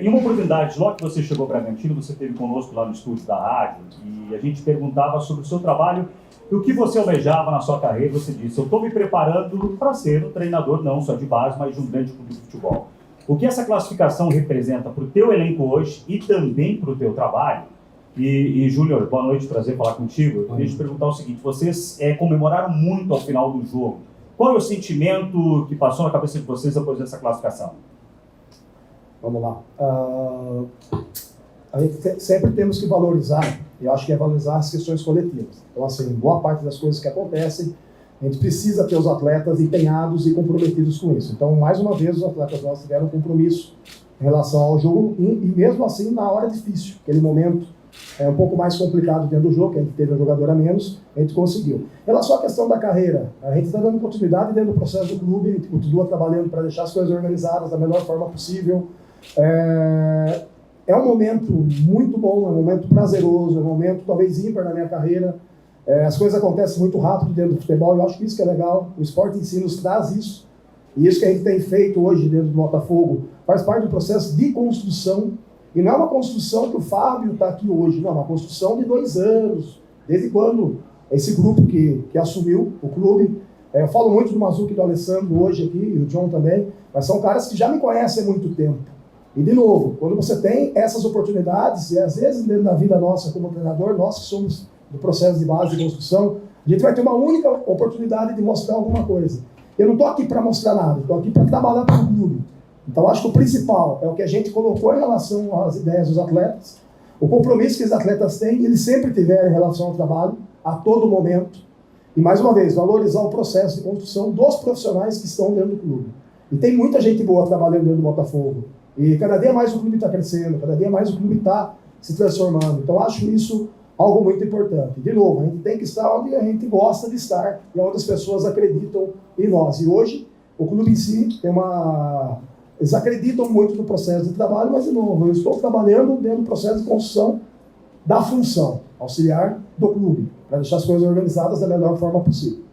Em uma oportunidade, logo que você chegou ao Bragantino, você esteve conosco lá no estúdio da rádio e a gente perguntava sobre o seu trabalho e o que você almejava na sua carreira. Você disse: eu estou me preparando para ser um treinador não só de base, mas de um grande clube de futebol. O que essa classificação representa para o teu elenco hoje e também para o teu trabalho? E Júnior, boa noite, prazer falar contigo. Eu queria te perguntar o seguinte: vocês comemoraram muito ao final do jogo. Qual é o sentimento que passou na cabeça de vocês depois dessa classificação? Vamos lá. A gente sempre temos que valorizar, eu acho que é valorizar as questões coletivas. Então, assim, boa parte das coisas que acontecem, a gente precisa ter os atletas empenhados e comprometidos com isso. Então, mais uma vez, os atletas nossos tiveram um compromisso em relação ao jogo e mesmo assim, na hora difícil, aquele momento um pouco mais complicado dentro do jogo, que a gente teve um jogador a menos, a gente conseguiu. Em relação à questão da carreira, a gente está dando continuidade dentro do processo do clube, a gente continua trabalhando para deixar as coisas organizadas da melhor forma possível. É um momento muito bom, é um momento prazeroso, é um momento talvez ímpar na minha carreira. As coisas acontecem muito rápido dentro do futebol, eu acho que isso que é legal. O esporte em si nos traz isso. E isso que a gente tem feito hoje dentro do Botafogo faz parte do processo de construção. E não é uma construção que o Fábio está aqui hoje, não, é uma construção de 2 anos, desde quando esse grupo que assumiu o clube. Eu falo muito do Mazuco e do Alessandro hoje aqui, e o John também, mas são caras que já me conhecem há muito tempo. E, de novo, quando você tem essas oportunidades, e às vezes dentro da vida nossa como treinador, nós que somos do processo de base de construção, a gente vai ter uma única oportunidade de mostrar alguma coisa. Eu não estou aqui para mostrar nada, estou aqui para trabalhar para o clube. Então, acho que o principal é o que a gente colocou em relação às ideias dos atletas, o compromisso que os atletas têm, eles sempre tiveram em relação ao trabalho, a todo momento. E, mais uma vez, valorizar o processo de construção dos profissionais que estão dentro do clube. E tem muita gente boa trabalhando dentro do Botafogo. E cada dia mais o clube está crescendo, cada dia mais o clube está se transformando. Então, acho isso algo muito importante. De novo, a gente tem que estar onde a gente gosta de estar e onde as pessoas acreditam em nós. E hoje, o clube em si tem uma... Eles acreditam muito no processo de trabalho, mas, de novo, eu estou trabalhando dentro do processo de construção da função auxiliar do clube, para deixar as coisas organizadas da melhor forma possível.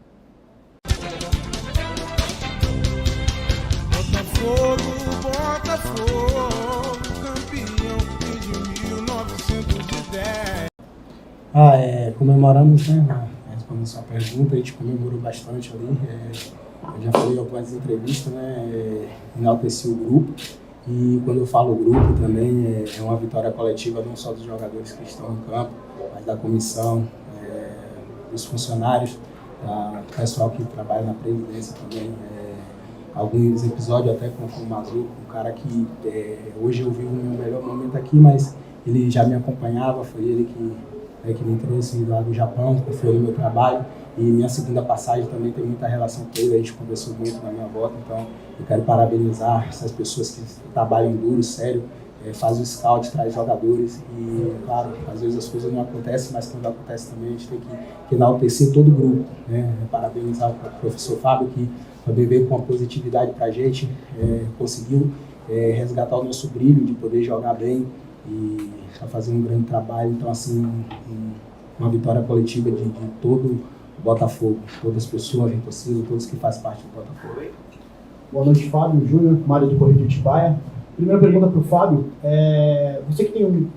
Comemoramos, né? Respondendo a sua pergunta, a gente comemorou bastante ali. Eu já falei em algumas entrevistas, né? Enalteci o grupo. E quando eu falo grupo também, é uma vitória coletiva não só dos jogadores que estão em campo, mas da comissão, dos funcionários, do pessoal que trabalha na presidência também. Alguns episódios até com o Mazuco, um cara que hoje eu vi o meu melhor momento aqui, mas ele já me acompanhava, foi ele que me trouxe lá do Japão, confiou no meu trabalho, e minha segunda passagem também tem muita relação com ele, a gente conversou muito na minha volta, então eu quero parabenizar essas pessoas que trabalham duro, sério, fazem o scout, traz jogadores, e claro, às vezes as coisas não acontecem, mas quando acontece também a gente tem que enaltecer todo o grupo, né? Parabenizar o professor Fábio, que também veio com uma positividade para a gente, conseguiu resgatar o nosso brilho de poder jogar bem e está fazendo um grande trabalho. Então, assim, uma vitória coletiva de todo o Botafogo, todas as pessoas, a torcida, todos que fazem parte do Botafogo. Boa noite, Fábio, Júnior, Mário do Correio de Atibaia. Primeira pergunta para o Fábio, você que tem um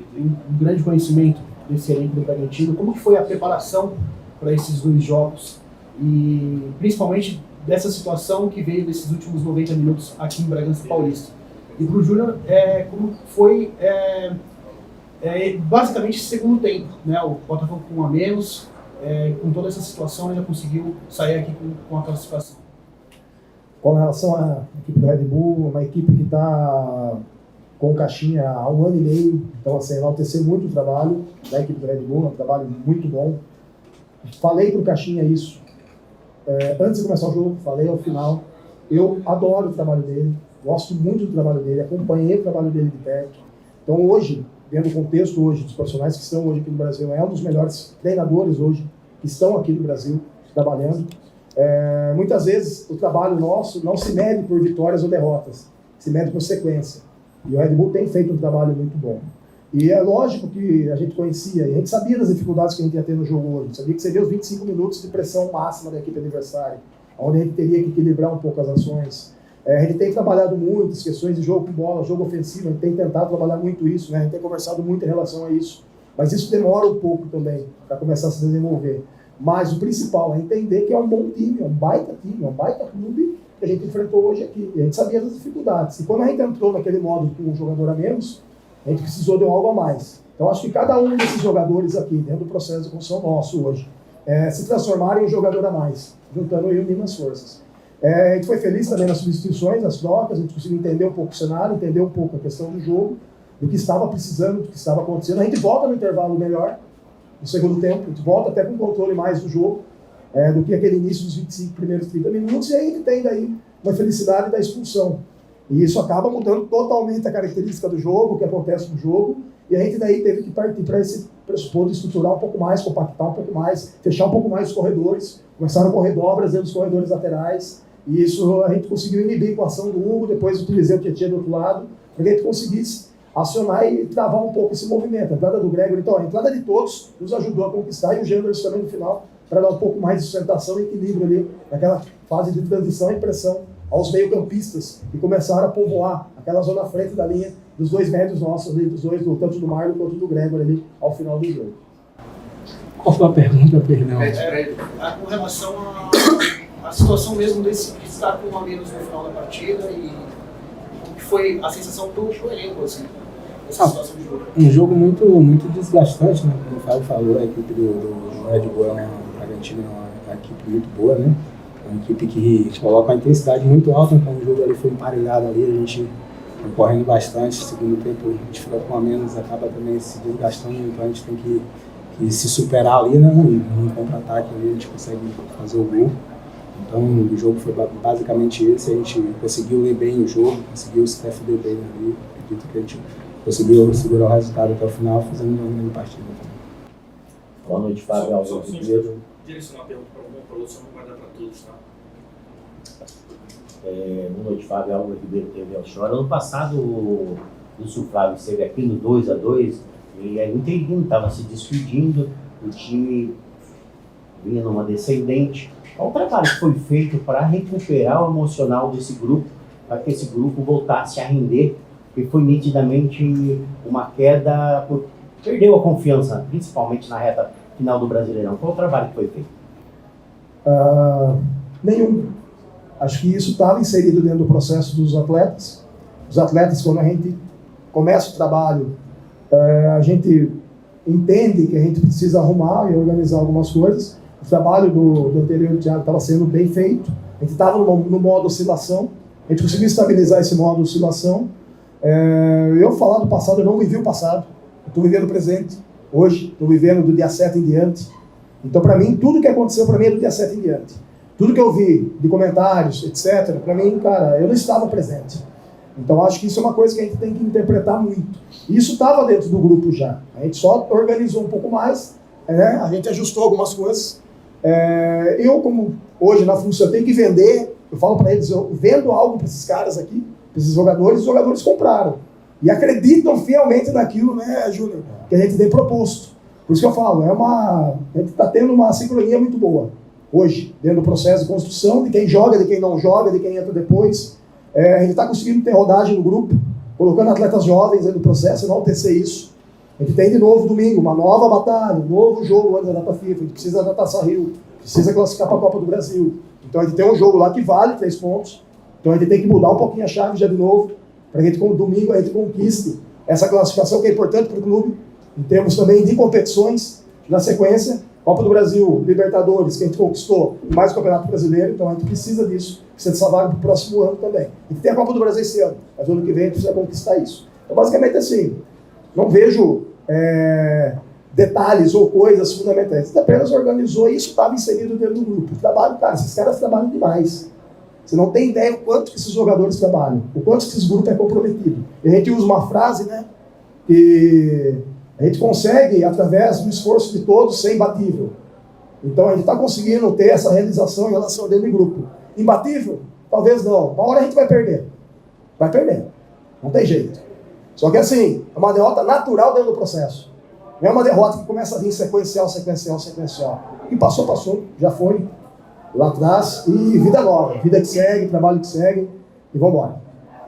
grande conhecimento desse elenco do Bragantino, como que foi a preparação para esses 2 jogos e principalmente dessa situação que veio desses últimos 90 minutos aqui em Bragança Paulista? E para o Júnior, como foi basicamente segundo tempo, né? O Botafogo com 1 a menos, com toda essa situação ainda conseguiu sair aqui com a classificação. Com relação à equipe do Red Bull, uma equipe que está com o Caixinha há 1 ano e meio, então assim, enaltecer muito o trabalho da equipe do Red Bull, é um trabalho muito bom. Falei para o Caixinha isso antes de começar o jogo, falei ao final, eu adoro o trabalho dele, gosto muito do trabalho dele, acompanhei o trabalho dele de perto. Então hoje, dentro do contexto hoje dos profissionais que estão hoje aqui no Brasil, é um dos melhores treinadores hoje que estão aqui no Brasil trabalhando. Muitas vezes o trabalho nosso não se mede por vitórias ou derrotas, se mede por sequência. E o Red Bull tem feito um trabalho muito bom. E é lógico que a gente conhecia, e a gente sabia das dificuldades que a gente ia ter no jogo hoje. A gente sabia que seria os 25 minutos de pressão máxima da equipe adversária, onde a gente teria que equilibrar um pouco as ações. A gente tem trabalhado muito as questões de jogo com bola, jogo ofensivo, a gente tem tentado trabalhar muito isso, né? A gente tem conversado muito em relação a isso. Mas isso demora um pouco também para começar a se desenvolver. Mas o principal é entender que é um bom time, é um baita clube que a gente enfrentou hoje aqui. E a gente sabia das dificuldades. E quando a gente entrou naquele modo com um jogador a menos, a gente precisou de algo a mais. Então acho que cada um desses jogadores aqui, dentro do processo de construção nosso hoje, se transformarem em um jogador a mais, juntando e unindo as forças. A gente foi feliz também nas substituições, nas trocas, a gente conseguiu entender um pouco o cenário, entender um pouco a questão do jogo, do que estava precisando, do que estava acontecendo. A gente volta no intervalo melhor, no segundo tempo, a gente volta até com um controle mais do jogo, do que aquele início dos 25 primeiros 30 minutos, e aí a gente tem daí uma felicidade da expulsão. E isso acaba mudando totalmente a característica do jogo, o que acontece no jogo, e a gente daí teve que partir para esse pressuposto de estruturar um pouco mais, compactar um pouco mais, fechar um pouco mais os corredores, começaram a correr dobras dentro dos corredores laterais, e isso a gente conseguiu inibir com a ação do Hugo, depois utilizei o Tietchan do outro lado, para que a gente conseguisse acionar e travar um pouco esse movimento. A entrada do Gregory, então, a entrada de todos nos ajudou a conquistar, e o Janderson também no final, para dar um pouco mais de sustentação e equilíbrio ali, naquela fase de transição e pressão aos meio-campistas, que começaram a povoar aquela zona à frente da linha dos dois médios nossos, ali, dos dois, tanto do Marlon quanto do Gregory ali, ao final do jogo. Qual foi a pergunta, perdão? Com relação à situação mesmo desse estar com um a menos no final da partida e o que foi a sensação do elenco, assim, dessa situação de jogo. Um jogo muito desgastante, né? Como o Fábio falou, a equipe do Red Bull Bragantino é uma equipe muito boa, né? É uma equipe que coloca uma intensidade muito alta, então o jogo ali foi emparelhado ali, a gente correndo bastante, segundo tempo a gente fica com a menos, acaba também se desgastando, então a gente tem que se superar ali, né? E no contra-ataque ali a gente consegue fazer o gol. Então o jogo foi basicamente esse, a gente conseguiu ler bem o jogo, conseguiu se defender bem ali, acredito que a gente conseguiu segurar o resultado até o final, fazendo uma grande partida. Boa noite, Fábio Álvaro Ribeiro. Direcionar uma pergunta para algum, para outro, só não vai dar para todos, tá? Boa noite, Fábio Álvaro Ribeiro, TV Offshore. Ano passado, o Lúcio Flávio esteve aqui no 2-2 e aí o Interino estava se despedindo, o time vinha numa descendente. Qual o trabalho que foi feito para recuperar o emocional desse grupo, para que esse grupo voltasse a render? Porque foi nitidamente uma queda, perdeu a confiança, principalmente na reta final do Brasileirão. Qual o trabalho que foi feito? Nenhum. Acho que isso estava inserido dentro do processo dos atletas. Os atletas, quando a gente começa o trabalho, a gente entende que a gente precisa arrumar e organizar algumas coisas. O trabalho do anterior Thiago estava sendo bem feito. A gente estava no modo oscilação. A gente conseguiu estabilizar esse modo oscilação. Eu falar do passado, eu não vivi o passado. Eu estou vivendo o presente. Hoje, estou vivendo do dia 7 em diante. Então, para mim, tudo que aconteceu para mim é do dia 7 em diante. Tudo que eu vi de comentários, etc., para mim, cara, eu não estava presente. Então, acho que isso é uma coisa que a gente tem que interpretar muito. Isso estava dentro do grupo já. A gente só organizou um pouco mais, a gente ajustou algumas coisas. Eu, como hoje na função, eu tenho que vender. Eu falo para eles, eu vendo algo para esses caras aqui, para esses jogadores, os jogadores compraram. E acreditam fielmente naquilo, né, Júnior, que a gente tem proposto. Por isso que eu falo, a gente está tendo uma sincronia muito boa hoje, dentro do processo de construção, de quem joga, de quem não joga, de quem entra depois. A gente está conseguindo ter rodagem no grupo, colocando atletas jovens dentro do processo, enaltecer isso. A gente tem de novo domingo uma nova batalha, um novo jogo antes da data FIFA, a gente precisa da Taça Rio, precisa classificar para a Copa do Brasil. Então a gente tem um jogo lá que vale 3 pontos, então a gente tem que mudar um pouquinho a chave já de novo, para que domingo a gente conquiste essa classificação que é importante para o clube, em termos também de competições, na sequência, Copa do Brasil, Libertadores, que a gente conquistou, e mais o Campeonato Brasileiro, então a gente precisa disso, precisa dessa vaga para o próximo ano também. A gente tem a Copa do Brasil esse ano, mas no ano que vem a gente precisa conquistar isso. Então basicamente assim, não vejo detalhes ou coisas fundamentais, a gente apenas organizou e isso estava inserido dentro do grupo. O trabalho, cara, esses caras trabalham demais. Você não tem ideia o quanto que esses jogadores trabalham, o quanto que esse grupo é comprometido. E a gente usa uma frase, né, que a gente consegue, através do esforço de todos, ser imbatível. Então a gente está conseguindo ter essa realização em relação a dentro do grupo. Imbatível? Talvez não. Uma hora a gente vai perder. Vai perder. Não tem jeito. Só que assim, é uma derrota natural dentro do processo. Não é uma derrota que começa a vir sequencial. O que passou, já foi lá atrás. E vida nova, vida que segue, trabalho que segue. e vamos embora.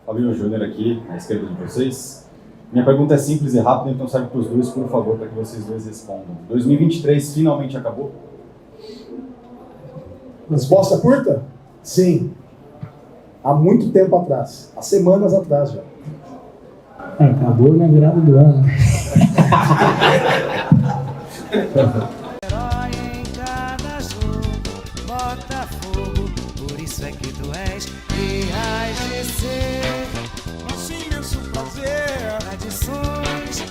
Fabinho Júnior aqui, à esquerda de vocês. Minha pergunta é simples e rápida, então serve para os dois, por favor, para que vocês dois respondam. 2023 finalmente acabou? Resposta curta? Sim. Há muito tempo atrás. Há semanas atrás já. Acabou na virada do ano. Herói em cada jogo, Botafogo, por isso é que tu és e hás de ser. Nosso imenso prazer, Tradições,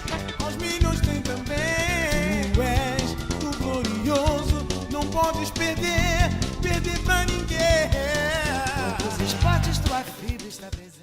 aos milhões tem também. Tu és do glorioso, não podes perder pra ninguém. os esportes, tua fibra está presente.